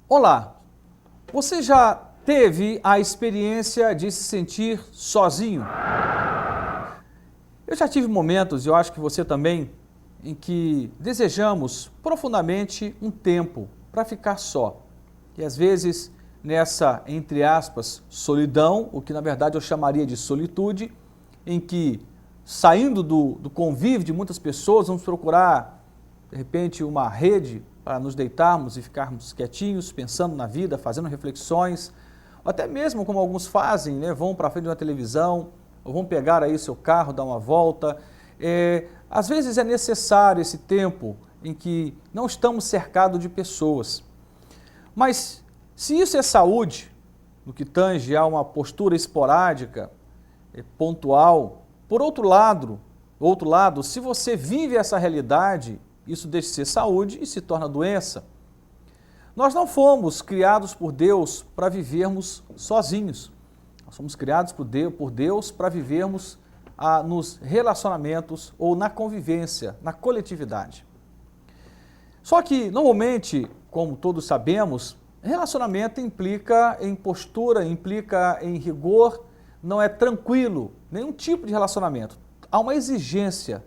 Olá, você já teve a experiência de se sentir sozinho? Eu já tive momentos, e eu acho que você também, em que desejamos profundamente um tempo para ficar só. E às vezes nessa, entre aspas, solidão, o que na verdade eu chamaria de solitude, em que saindo do convívio de muitas pessoas, vamos procurar de repente uma rede para nos deitarmos e ficarmos quietinhos, pensando na vida, fazendo reflexões, ou até mesmo como alguns fazem, né? Vão para frente de uma televisão, ou vão pegar aí seu carro, dar uma volta. Às vezes é necessário esse tempo em que não estamos cercados de pessoas. Mas se isso é saúde, no que tange a uma postura esporádica, pontual, por outro lado, se você vive essa realidade, isso deixa de ser saúde e se torna doença. Nós não fomos criados por Deus para vivermos sozinhos. Nós fomos criados por Deus para vivermos nos relacionamentos ou na convivência, na coletividade. Só que, normalmente, como todos sabemos, relacionamento implica em postura, implica em rigor, não é tranquilo, nenhum tipo de relacionamento. Há uma exigência.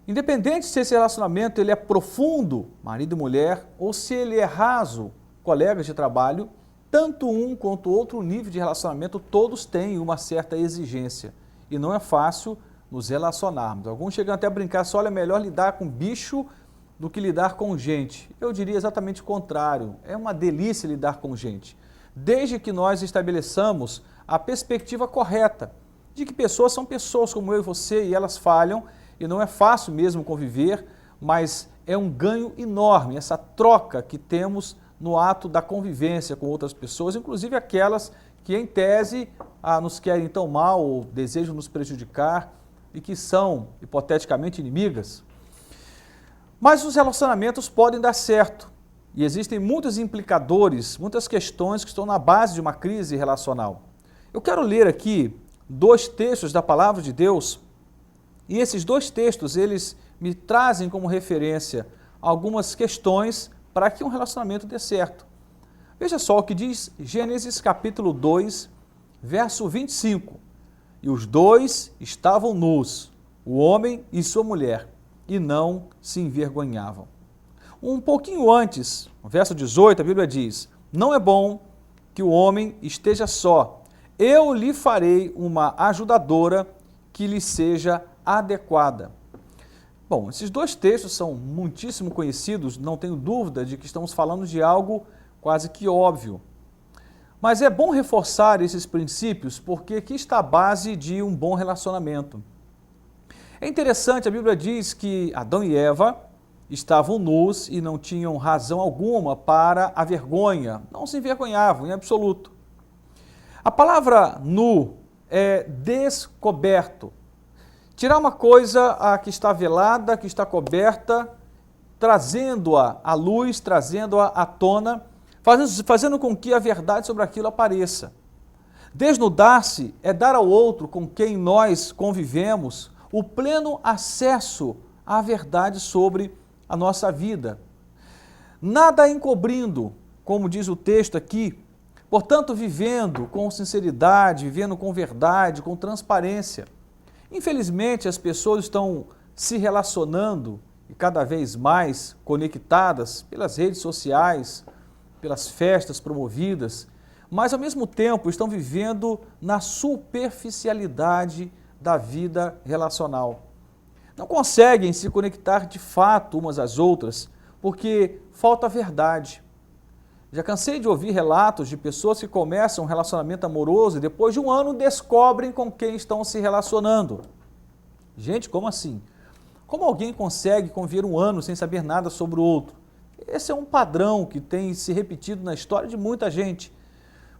Independente se esse relacionamento ele é profundo, marido e mulher, ou se ele é raso, colegas de trabalho, tanto um quanto outro nível de relacionamento, todos têm uma certa exigência. E não é fácil nos relacionarmos. Alguns chegam até a brincar, só olha, é melhor lidar com bicho do que lidar com gente. Eu diria exatamente o contrário, é uma delícia lidar com gente. Desde que nós estabeleçamos a perspectiva correta, de que pessoas são pessoas como eu e você, e elas falham, e não é fácil mesmo conviver, mas é um ganho enorme essa troca que temos no ato da convivência com outras pessoas, inclusive aquelas que em tese nos querem tão mal ou desejam nos prejudicar e que são hipoteticamente inimigas. Mas os relacionamentos podem dar certo e existem muitos implicadores, muitas questões que estão na base de uma crise relacional. Eu quero ler aqui 2 textos da Palavra de Deus. E esses 2 textos, eles me trazem como referência algumas questões para que um relacionamento dê certo. Veja só o que diz Gênesis capítulo 2, verso 25. E os 2 estavam nus, o homem e sua mulher, e não se envergonhavam. Um pouquinho antes, no verso 18, a Bíblia diz: não é bom que o homem esteja só, eu lhe farei uma ajudadora que lhe seja adequada. Bom, esses 2 textos são muitíssimo conhecidos, não tenho dúvida de que estamos falando de algo quase que óbvio. Mas é bom reforçar esses princípios porque aqui está a base de um bom relacionamento. É interessante, a Bíblia diz que Adão e Eva estavam nus e não tinham razão alguma para a vergonha, não se envergonhavam em absoluto. A palavra nu é descoberto. Tirar uma coisa que está velada, que está coberta, trazendo-a à luz, trazendo-a à tona, fazendo com que a verdade sobre aquilo apareça. Desnudar-se é dar ao outro com quem nós convivemos o pleno acesso à verdade sobre a nossa vida. Nada encobrindo, como diz o texto aqui, portanto, vivendo com sinceridade, vivendo com verdade, com transparência. Infelizmente, as pessoas estão se relacionando e cada vez mais conectadas pelas redes sociais, pelas festas promovidas, mas ao mesmo tempo estão vivendo na superficialidade da vida relacional. Não conseguem se conectar de fato umas às outras porque falta verdade. Já cansei de ouvir relatos de pessoas que começam um relacionamento amoroso e depois de um ano descobrem com quem estão se relacionando. Gente, como assim? Como alguém consegue conviver um ano sem saber nada sobre o outro? Esse é um padrão que tem se repetido na história de muita gente,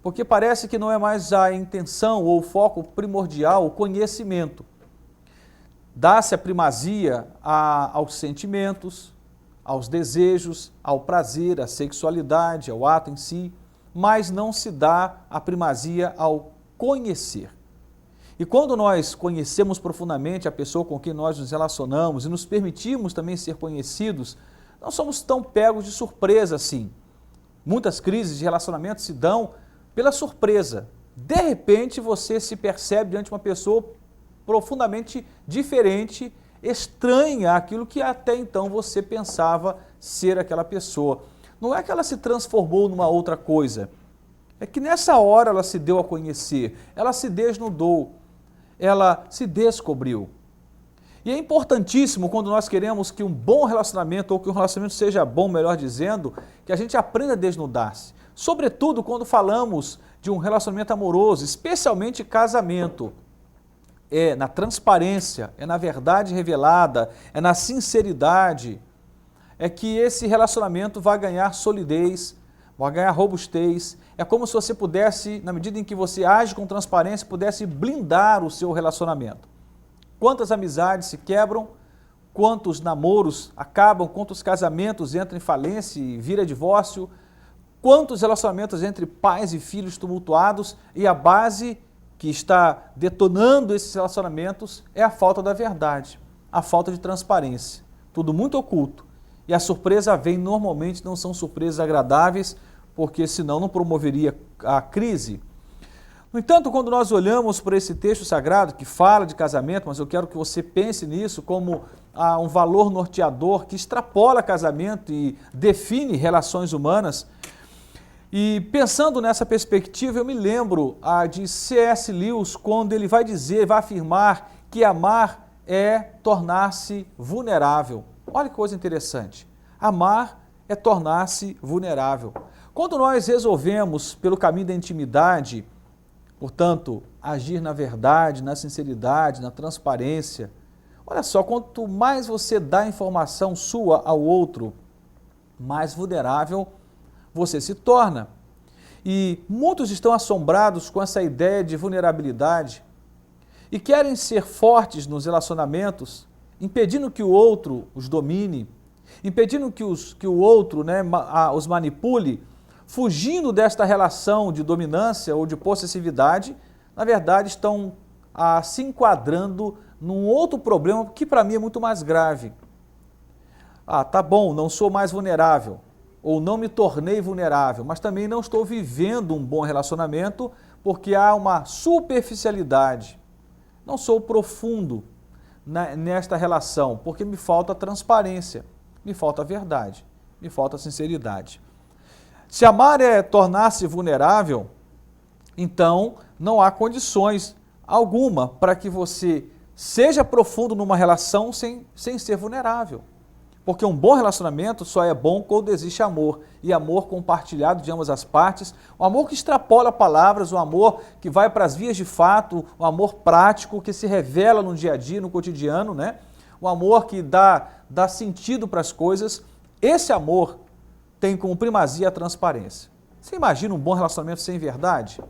porque parece que não é mais a intenção ou o foco primordial, o conhecimento. Dá-se a primazia aos sentimentos, aos desejos, ao prazer, à sexualidade, ao ato em si, mas não se dá a primazia ao conhecer. E quando nós conhecemos profundamente a pessoa com quem nós nos relacionamos e nos permitimos também ser conhecidos, não somos tão pegos de surpresa assim. Muitas crises de relacionamento se dão pela surpresa. De repente você se percebe diante de uma pessoa profundamente diferente, estranha àquilo que até então você pensava ser aquela pessoa. Não é que ela se transformou numa outra coisa, é que nessa hora ela se deu a conhecer, ela se desnudou, ela se descobriu. E é importantíssimo quando nós queremos que um bom relacionamento, ou que um relacionamento seja bom, melhor dizendo, que a gente aprenda a desnudar-se. Sobretudo quando falamos de um relacionamento amoroso, especialmente casamento. É na transparência, é na verdade revelada, é na sinceridade, é que esse relacionamento vai ganhar solidez, vai ganhar robustez. É como se você pudesse, na medida em que você age com transparência, pudesse blindar o seu relacionamento. Quantas amizades se quebram, quantos namoros acabam, quantos casamentos entram em falência e vira divórcio, quantos relacionamentos entre pais e filhos tumultuados, e a base que está detonando esses relacionamentos é a falta da verdade, a falta de transparência, tudo muito oculto. E a surpresa vem, normalmente não são surpresas agradáveis, porque senão não promoveria a crise. No entanto, quando nós olhamos para esse texto sagrado que fala de casamento, mas eu quero que você pense nisso como um valor norteador que extrapola casamento e define relações humanas. E pensando nessa perspectiva, eu me lembro de C.S. Lewis, quando ele vai dizer, vai afirmar que amar é tornar-se vulnerável. Olha que coisa interessante. Amar é tornar-se vulnerável. Quando nós resolvemos, pelo caminho da intimidade, portanto, agir na verdade, na sinceridade, na transparência, olha só, quanto mais você dá informação sua ao outro, mais vulnerável você se torna. E muitos estão assombrados com essa ideia de vulnerabilidade e querem ser fortes nos relacionamentos, impedindo que o outro os domine, impedindo que o outro os manipule, fugindo desta relação de dominância ou de possessividade. Na verdade estão se enquadrando num outro problema que para mim é muito mais grave. Tá bom, não sou mais vulnerável, ou não me tornei vulnerável, mas também não estou vivendo um bom relacionamento porque há uma superficialidade. Não sou profundo nesta relação, porque me falta transparência, me falta verdade, me falta sinceridade. Se amar é tornar-se vulnerável, então não há condições alguma para que você seja profundo numa relação sem ser vulnerável. Porque um bom relacionamento só é bom quando existe amor, e amor compartilhado de ambas as partes, um amor que extrapola palavras, um amor que vai para as vias de fato, um amor prático que se revela no dia a dia, no cotidiano, né? Um amor que dá sentido para as coisas. Esse amor tem como primazia a transparência. Você imagina um bom relacionamento sem verdade?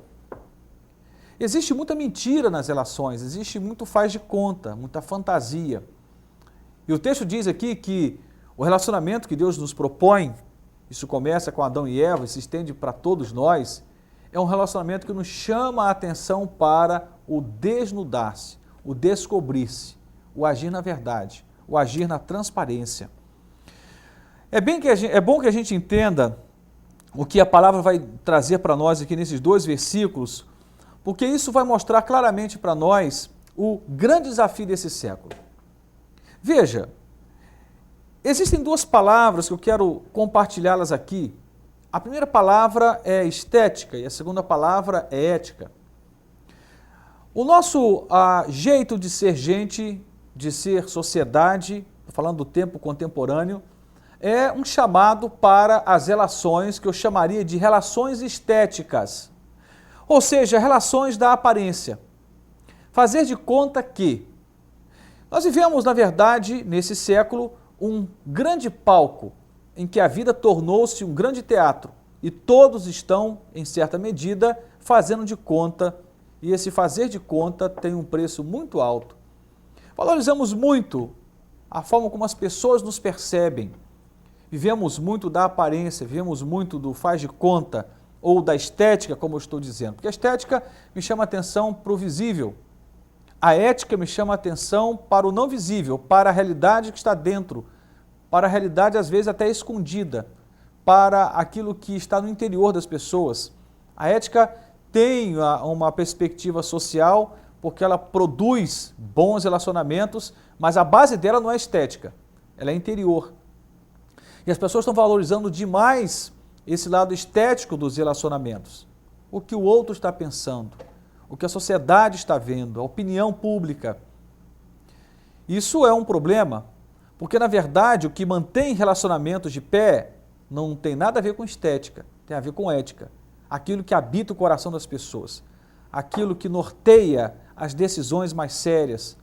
Existe muita mentira nas relações, existe muito faz de conta, muita fantasia. E o texto diz aqui que o relacionamento que Deus nos propõe, isso começa com Adão e Eva e se estende para todos nós, é um relacionamento que nos chama a atenção para o desnudar-se, o descobrir-se, o agir na verdade, o agir na transparência. É bom que a gente entenda o que a palavra vai trazer para nós aqui nesses 2 versículos, porque isso vai mostrar claramente para nós o grande desafio desse século. Veja, existem 2 palavras que eu quero compartilhá-las aqui. A primeira palavra é estética e a segunda palavra é ética. O nosso jeito de ser gente, de ser sociedade, falando do tempo contemporâneo, é um chamado para as relações que eu chamaria de relações estéticas. Ou seja, relações da aparência. Fazer de conta que nós vivemos, na verdade, nesse século, um grande palco em que a vida tornou-se um grande teatro e todos estão, em certa medida, fazendo de conta, e esse fazer de conta tem um preço muito alto. Valorizamos muito a forma como as pessoas nos percebem, vivemos muito da aparência, vivemos muito do faz de conta ou da estética, como eu estou dizendo, porque a estética me chama a atenção para o visível. A ética me chama a atenção para o não visível, para a realidade que está dentro, para a realidade às vezes até escondida, para aquilo que está no interior das pessoas. A ética tem uma perspectiva social porque ela produz bons relacionamentos, mas a base dela não é estética, ela é interior. E as pessoas estão valorizando demais esse lado estético dos relacionamentos. O que o outro está pensando, o que a sociedade está vendo, a opinião pública. Isso é um problema, porque na verdade o que mantém relacionamentos de pé não tem nada a ver com estética, tem a ver com ética. Aquilo que habita o coração das pessoas, aquilo que norteia as decisões mais sérias.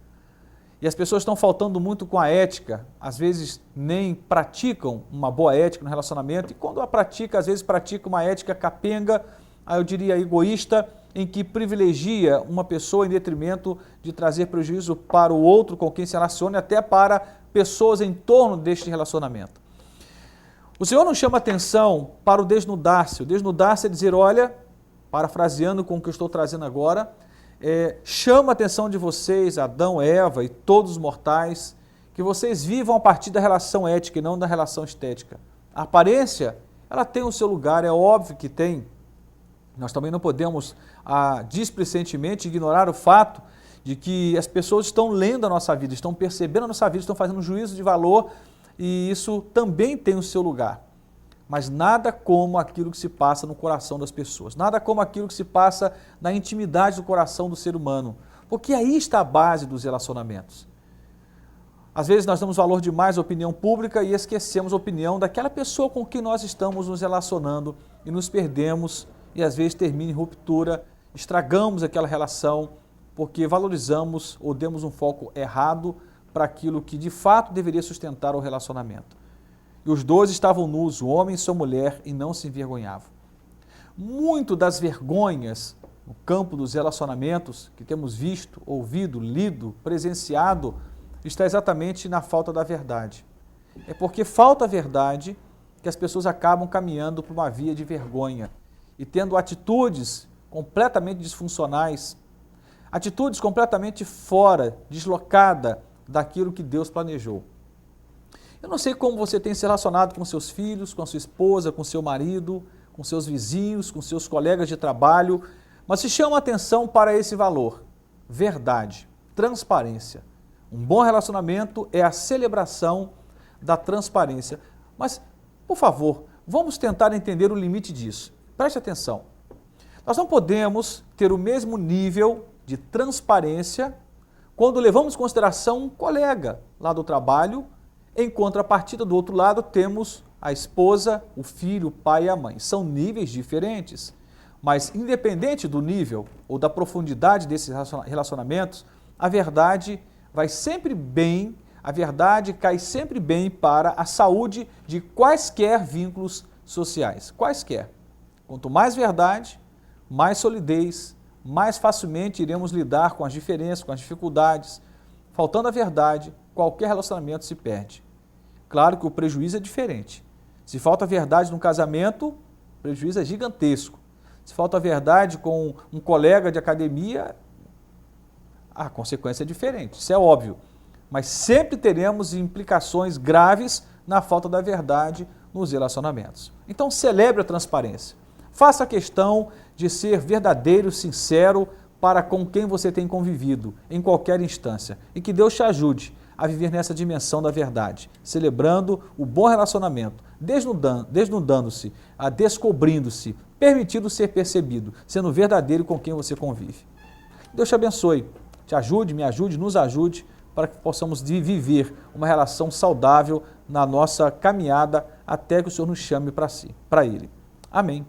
E as pessoas estão faltando muito com a ética, às vezes nem praticam uma boa ética no relacionamento, e quando a pratica, às vezes pratica uma ética capenga, eu diria egoísta, em que privilegia uma pessoa em detrimento de trazer prejuízo para o outro com quem se relaciona, até para pessoas em torno deste relacionamento. O Senhor nos chama atenção para o desnudar-se. O desnudar-se é dizer, olha, parafraseando com o que eu estou trazendo agora, chama a atenção de vocês, Adão, Eva e todos os mortais, que vocês vivam a partir da relação ética e não da relação estética. A aparência, ela tem o seu lugar, é óbvio que tem. Nós também não podemos displicentemente ignorar o fato de que as pessoas estão lendo a nossa vida, estão percebendo a nossa vida, estão fazendo um juízo de valor e isso também tem o seu lugar. Mas nada como aquilo que se passa no coração das pessoas, nada como aquilo que se passa na intimidade do coração do ser humano, porque aí está a base dos relacionamentos. Às vezes nós damos valor demais à opinião pública e esquecemos a opinião daquela pessoa com quem nós estamos nos relacionando e nos perdemos e às vezes termina em ruptura, estragamos aquela relação porque valorizamos ou demos um foco errado para aquilo que de fato deveria sustentar o relacionamento. E os dois estavam nus, o homem e sua mulher, e não se envergonhavam. Muito das vergonhas no campo dos relacionamentos que temos visto, ouvido, lido, presenciado, está exatamente na falta da verdade. É porque falta a verdade que as pessoas acabam caminhando por uma via de vergonha e tendo atitudes completamente disfuncionais, atitudes completamente fora, deslocada daquilo que Deus planejou. Eu não sei como você tem se relacionado com seus filhos, com a sua esposa, com seu marido, com seus vizinhos, com seus colegas de trabalho, mas se chama atenção para esse valor, verdade, transparência. Um bom relacionamento é a celebração da transparência. Mas, por favor, vamos tentar entender o limite disso. Preste atenção. Nós não podemos ter o mesmo nível de transparência quando levamos em consideração um colega lá do trabalho. Em contrapartida, do outro lado, temos a esposa, o filho, o pai e a mãe. São níveis diferentes, mas independente do nível ou da profundidade desses relacionamentos, a verdade vai sempre bem, a verdade cai sempre bem para a saúde de quaisquer vínculos sociais. Quaisquer. Quanto mais verdade, mais solidez, mais facilmente iremos lidar com as diferenças, com as dificuldades. Faltando a verdade, qualquer relacionamento se perde. Claro que o prejuízo é diferente. Se falta verdade no casamento, o prejuízo é gigantesco. Se falta verdade com um colega de academia, a consequência é diferente, isso é óbvio. Mas sempre teremos implicações graves na falta da verdade nos relacionamentos. Então celebre a transparência. Faça a questão de ser verdadeiro, sincero para com quem você tem convivido, em qualquer instância. E que Deus te ajude a viver nessa dimensão da verdade, celebrando o bom relacionamento, desnudando-se, descobrindo-se, permitindo ser percebido, sendo verdadeiro com quem você convive. Deus te abençoe, te ajude, me ajude, nos ajude, para que possamos viver uma relação saudável na nossa caminhada até que o Senhor nos chame para si, para Ele. Amém.